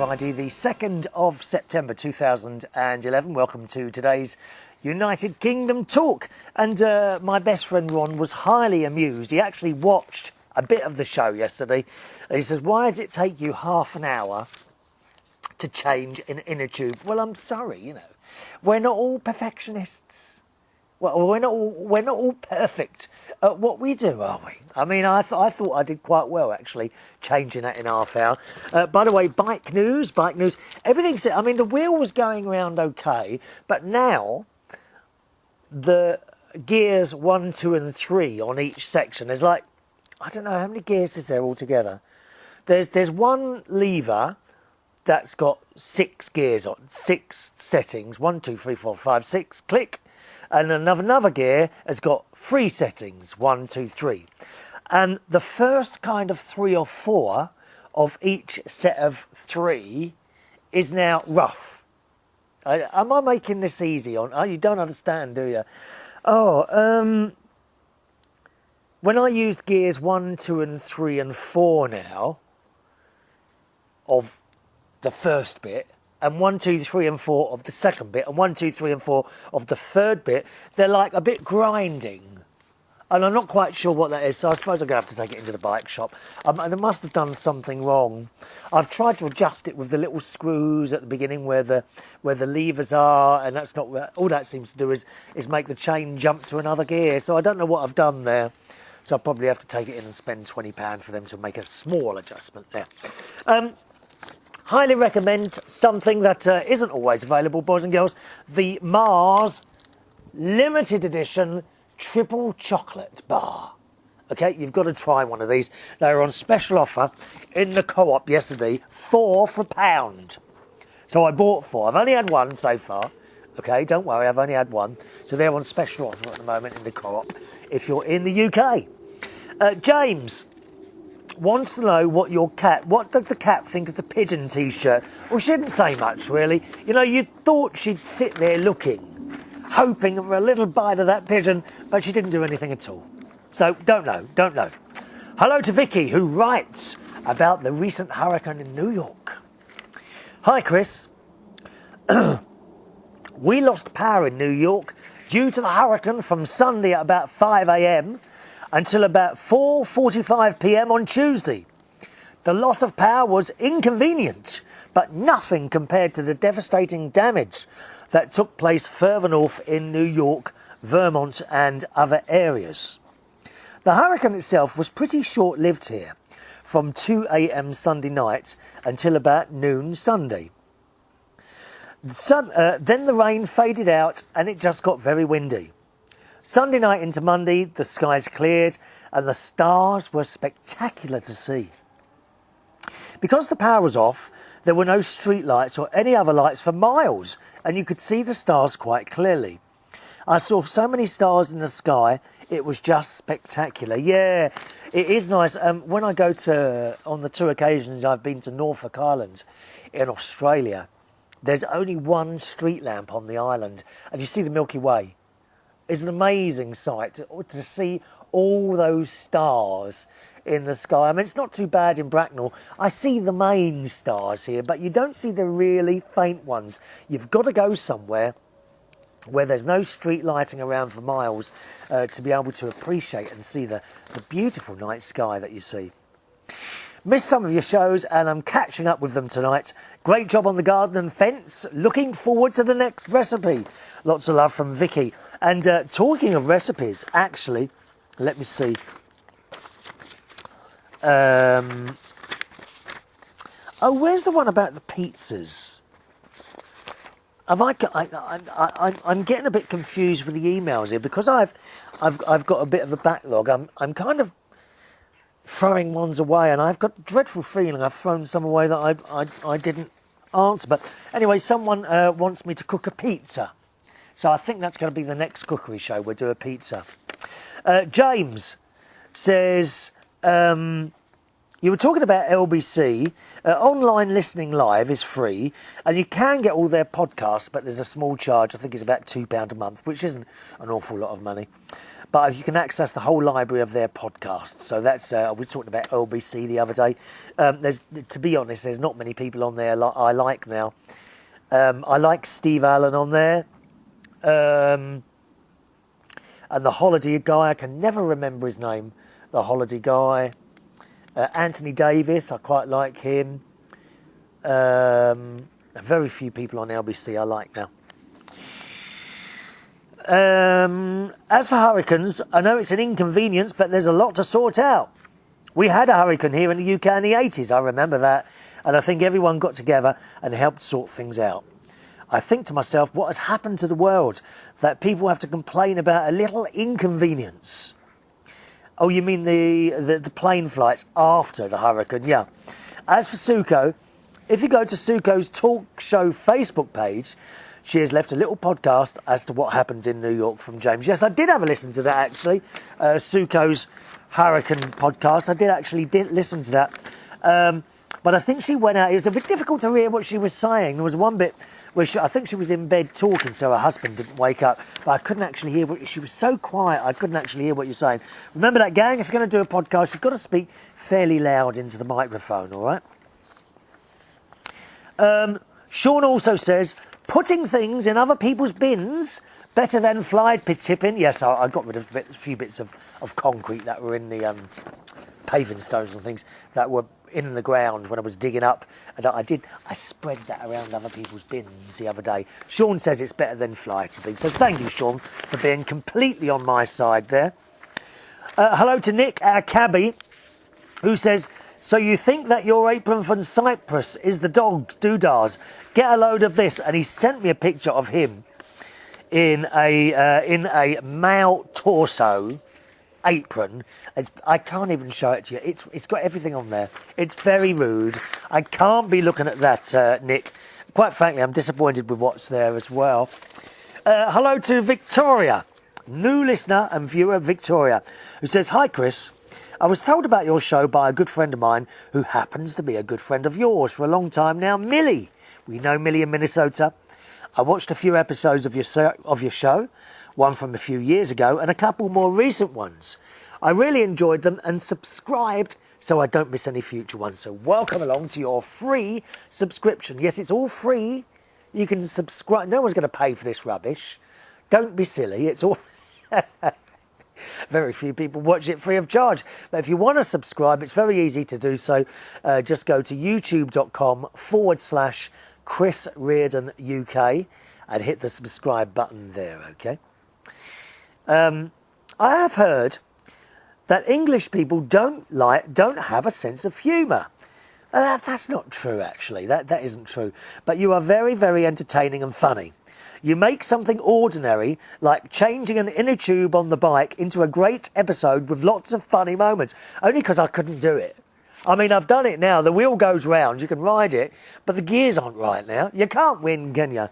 Friday, the 2nd of September 2011. Welcome to today's United Kingdom Talk. And my best friend Ron was highly amused. He actually watched a bit of the show yesterday. And he says, why did it take you half an hour to change an inner tube? Well, I'm sorry, you know. We're not all perfectionists. Well, we're not all perfect at what we do, are we? I mean, I thought I did quite well, actually, changing that in half hour. By the way, bike news. Everything's... I mean, the wheel was going around okay, but now the gears 1, 2 and 3 on each section, there's like, I don't know, how many gears is there altogether? There's one lever that's got 6 gears on, 6 settings, 1, 2, 3, 4, 5, 6, click. And another gear has got 3 settings, 1, 2, 3. And the first kind of 3 or 4 of each set of 3 is now rough. Am I making this easy on? Oh, you don't understand, do you? Oh, when I used gears 1, 2 and 3 and 4 now, of the first bit, and 1, 2, 3 and 4 of the second bit, and 1, 2, 3 and 4 of the third bit, they're like a bit grinding. And I'm not quite sure what that is, so I suppose I'm going to have to take it into the bike shop. And I must have done something wrong. I've tried to adjust it with the little screws at the beginning where the levers are, and that's not... All that seems to do is make the chain jump to another gear, so I don't know what I've done there. So I'll probably have to take it in and spend £20 for them to make a small adjustment there. Highly recommend something that isn't always available, boys and girls. The Mars limited edition triple chocolate bar. Okay, you've got to try one of these. They were on special offer in the Co-op yesterday, 4 for £1. So I bought 4. I've only had 1 so far. Okay, don't worry, I've only had 1. So they're on special offer at the moment in the Co-op if you're in the UK. James wants to know what does the cat think of the pigeon t-shirt? Well, she didn't say much, really. You know, you thought she'd sit there looking, hoping for a little bite of that pigeon, but she didn't do anything at all. So, don't know. Hello to Vicky, who writes about the recent hurricane in New York. Hi, Chris. We lost power in New York due to the hurricane from Sunday at about 5 a.m. until about 4:45 p.m. on Tuesday. The loss of power was inconvenient, but nothing compared to the devastating damage that took place further north in New York, Vermont and other areas. The hurricane itself was pretty short-lived here, from 2 a.m. Sunday night until about noon Sunday. Then the rain faded out and it just got very windy. Sunday night into Monday, the skies cleared and the stars were spectacular to see. Because the power was off, there were no street lights or any other lights for miles, and you could see the stars quite clearly. I saw so many stars in the sky, it was just spectacular. Yeah, it is nice. When I go on the 2 occasions I've been to Norfolk Island in Australia, there's only 1 street lamp on the island, and you see the Milky Way. It's an amazing sight to see all those stars in the sky. I mean, it's not too bad in Bracknell. I see the main stars here, but you don't see the really faint ones. You've got to go somewhere where there's no street lighting around for miles to be able to appreciate and see the beautiful night sky that you see. Missed some of your shows and I'm catching up with them tonight. Great job on the garden and fence. Looking forward to the next recipe. Lots of love from Vicky. And talking of recipes, actually, let me see. Oh, where's the one about the pizzas? I'm getting a bit confused with the emails here because I've got a bit of a backlog. I'm kind of throwing ones away, and I've got a dreadful feeling I've thrown some away that I didn't answer. But anyway, someone wants me to cook a pizza. So I think that's going to be the next cookery show. We'll do a pizza. James says, you were talking about LBC. Online listening live is free, and you can get all their podcasts, but there's a small charge. I think it's about £2 a month, which isn't an awful lot of money. but you can access the whole library of their podcasts. So that's, we talked about LBC the other day. To be honest, there's not many people on there I like now. I like Steve Allen on there. And the Holiday guy, I can never remember his name. The Holiday guy. Anthony Davis, I quite like him. Very few people on LBC I like now. As for hurricanes, I know it's an inconvenience, but there's a lot to sort out. We had a hurricane here in the UK in the 80s, I remember that, and I think everyone got together and helped sort things out. I think to myself, what has happened to the world that people have to complain about a little inconvenience? Oh, you mean the plane flights after the hurricane? Yeah. As for Suko, if you go to Suko's talk show Facebook page, she has left a little podcast as to what happens in New York from James. Yes, I did have a listen to that, actually. Suko's Hurricane podcast. I did listen to that. But I think she went out. It was a bit difficult to hear what she was saying. There was one bit where I think she was in bed talking, so her husband didn't wake up. But I couldn't actually hear she was so quiet, I couldn't actually hear what you're saying. Remember that, gang? If you're going to do a podcast, you've got to speak fairly loud into the microphone, all right? Sean also says, putting things in other people's bins better than fly tipping. Yes, I got rid of a few bits of concrete that were in the paving stones and things that were in the ground when I was digging up. And I spread that around other people's bins the other day. Sean says it's better than fly tipping. So thank you, Sean, for being completely on my side there. Hello to Nick, our cabbie, who says, so you think that your apron from Cyprus is the dog's doodahs? Get a load of this. And he sent me a picture of him in a male torso apron. I can't even show it to you. It's got everything on there. It's very rude. I can't be looking at that, Nick. Quite frankly, I'm disappointed with what's there as well. Hello to Victoria, new listener and viewer Victoria, who says, hi, Chris. I was told about your show by a good friend of mine who happens to be a good friend of yours for a long time now, Millie. We know Millie in Minnesota. I watched a few episodes of your show, one from a few years ago and a couple more recent ones. I really enjoyed them and subscribed so I don't miss any future ones. So welcome along to your free subscription. Yes, it's all free. You can subscribe. No one's going to pay for this rubbish. Don't be silly. It's all... Very few people watch it free of charge. But if you want to subscribe, it's very easy to do so. Just go to youtube.com/Chris Reardon UK and hit the subscribe button there, okay? I have heard that English people don't have a sense of humour. That's not true, actually. That isn't true. But you are very, very entertaining and funny. You make something ordinary, like changing an inner tube on the bike, into a great episode with lots of funny moments. Only because I couldn't do it. I mean, I've done it now. The wheel goes round, you can ride it, but the gears aren't right now. You can't win, can you?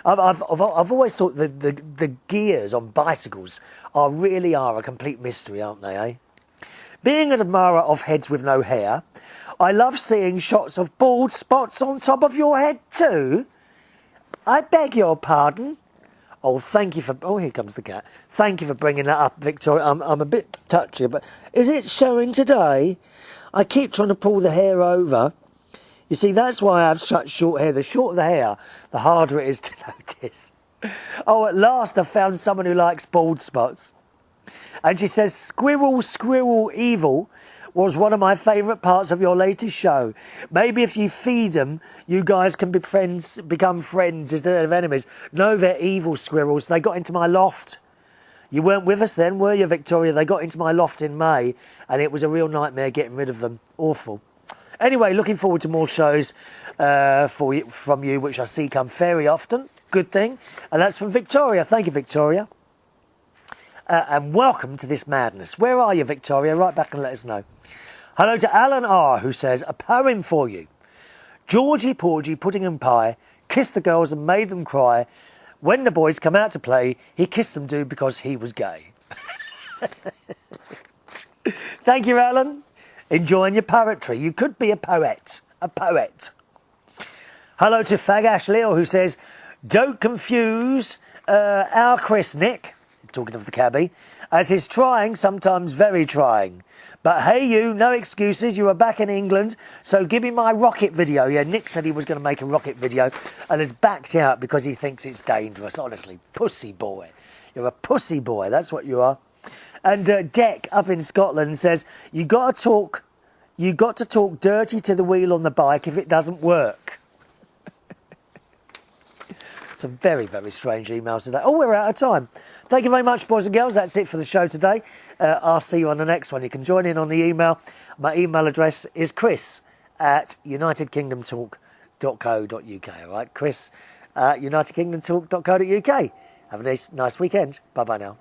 I've always thought the gears on bicycles really are a complete mystery, aren't they, eh? Being an admirer of heads with no hair, I love seeing shots of bald spots on top of your head too. I beg your pardon. Oh, thank you for... Oh, here comes the cat. Thank you for bringing that up, Victoria. I'm a bit touchy, but... Is it showing today? I keep trying to pull the hair over. You see, that's why I have such short hair. The shorter the hair, the harder it is to notice. Oh, at last I've found someone who likes bald spots. And she says, Squirrel Evil was one of my favourite parts of your latest show. Maybe if you feed them, you guys can become friends instead of enemies. No, they're evil squirrels. They got into my loft. You weren't with us then, were you, Victoria? They got into my loft in May, and it was a real nightmare getting rid of them. Awful. Anyway, looking forward to more shows from you, which I see come very often. Good thing. And that's from Victoria. Thank you, Victoria. And welcome to this madness. Where are you, Victoria? Write back and let us know. Hello to Alan R, who says, a poem for you. Georgie, Porgy, pudding and pie, kissed the girls and made them cry. When the boys come out to play, he kissed them too because he was gay. Thank you, Alan. Enjoying your poetry. You could be a poet. A poet. Hello to Fag Ash Lil, who says, don't confuse our Chris, Nick, talking of the cabbie, as his trying sometimes very trying. But hey you, no excuses, you are back in England, so give me my rocket video. Yeah, Nick said he was going to make a rocket video and has backed out because he thinks it's dangerous. Honestly, pussy boy. You're a pussy boy, that's what you are. And Deck up in Scotland says, you got to talk dirty to the wheel on the bike if it doesn't work. Some very, very strange emails today. Oh, we're out of time. Thank you very much, boys and girls. That's it for the show today. I'll see you on the next one. You can join in on the email. My email address is chris@unitedkingdomtalk.co.uk. All right, chris@unitedkingdomtalk.co.uk. Have a nice weekend. Bye-bye now.